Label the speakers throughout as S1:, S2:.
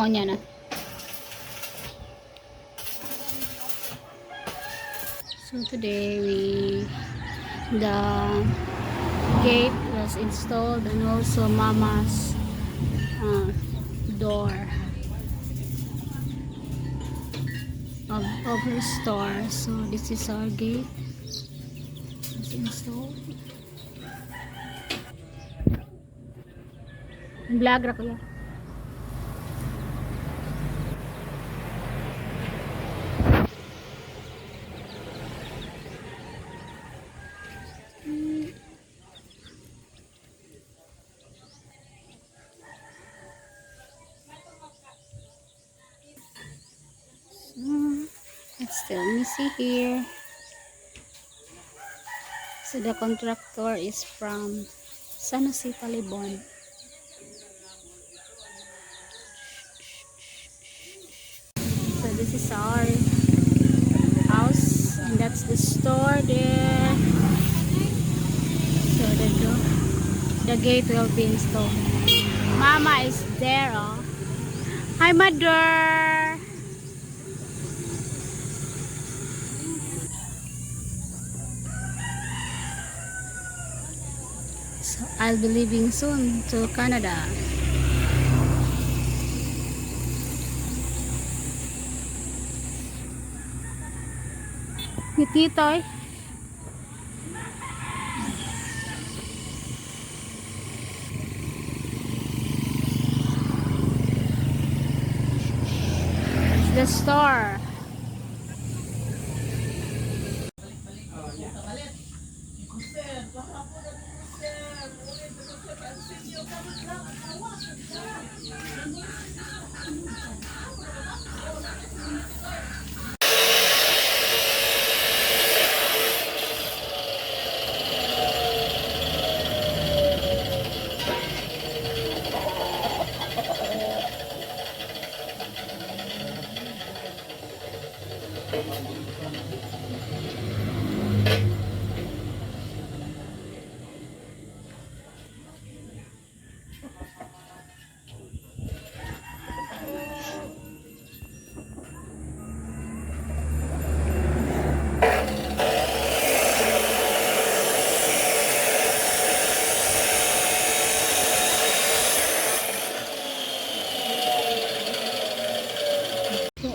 S1: Oo, niya na. So today the gate was installed and also mama's door of her store. So this is our gate. It's installed. Vlog ra ko yan. It's still messy here. So the contractor is from San Jose, Palibon. So this is our house, and that's the store there. So the gate will be installed. Mama is there, oh. Hi, mother. So I'll be leaving soon to Canada. Ni Titoy. It's the store.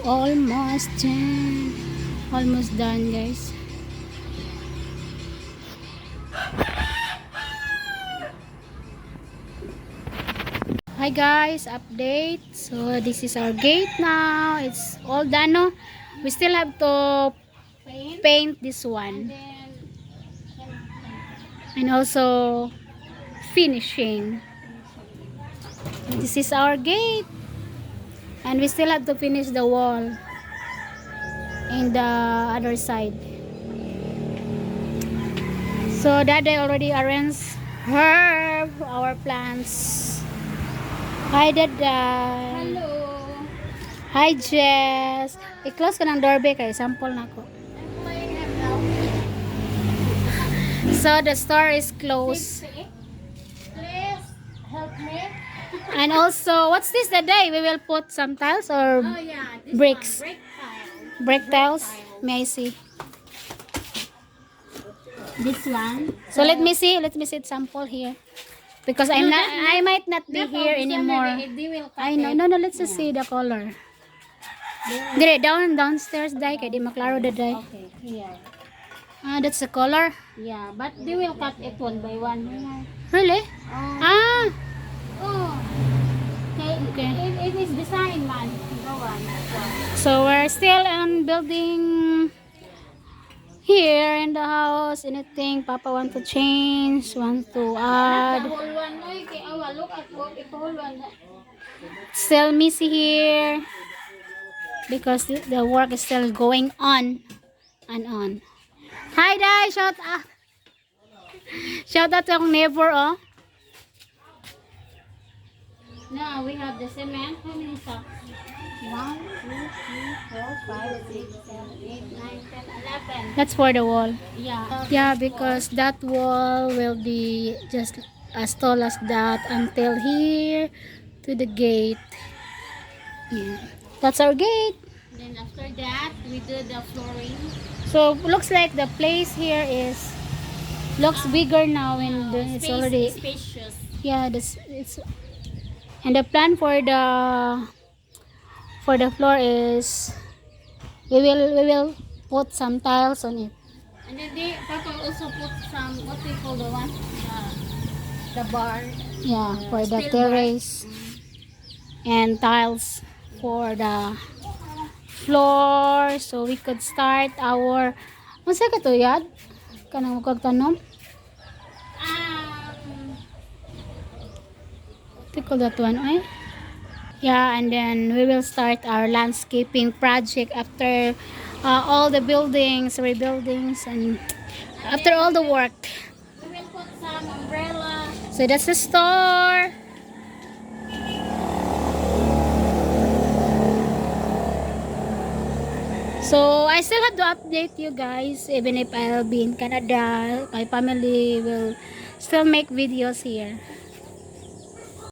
S1: Almost done. Almost done, guys. Hi guys, update. So this is our gate now. It's all done, no? We still have to paint this one. And also finishing. This is our gate. And we still have to finish the wall in the other side. So Daddy already arranged our plants. Hi Dada.
S2: Hello.
S1: Hi Jess. I-close ka ng doorbell kay sample na ko. So the store is closed.
S2: Please help me.
S1: And also, what's this today? We will put some tiles or
S2: Oh yeah, this
S1: bricks.
S2: one, brick tile.
S1: Brick tiles. May I see?
S2: This one.
S1: So let me see it sample here. Because I might not be here anymore.
S2: They will cut
S1: I know.
S2: it.
S1: No, let's just see the color. Dire downstairs dai kay di maklaro da dai.
S2: Okay, here.
S1: Ah, that's the color.
S2: Yeah, but they will cut it one by one.
S1: Really?
S2: Oh.
S1: Ah,
S2: Oh.
S1: okay.
S2: It is design man. Go on.
S1: So we're still on building here in the house. Anything Papa want to change, want to
S2: The
S1: add.
S2: whole one. Oy, kay awa, look at what the whole one.
S1: Still messy here because the work is still going on and on. Hi Dai, shout out. Shout out to akong neighbor, oh.
S2: Now we have the cement. How many socks? 1, 2, 3, 4, 5, 6, 7, 8, 9, 10, 11.
S1: That's for the wall.
S2: Yeah.
S1: Yeah, because that wall will be just as tall as that until here to the gate. Yeah. That's our gate.
S2: Then after that, we do the flooring.
S1: So looks like the place here is looks bigger now and it's already
S2: Spacious.
S1: yeah this it's and the plan for the floor is we will put some tiles on it.
S2: And then Papa also put some, what do you call the one? The bar.
S1: Yeah, for the
S2: Steel
S1: terrace and tiles for the floor so we could start our unsa ka to yad kanang magkagtanom what do you call that one eh? Yeah, and then we will start our landscaping project after all the buildings, rebuildings, and after all the work.
S2: We will put some umbrella.
S1: So that's the store. So I still have to update you guys even if I'll be in Canada. My family will still make videos here.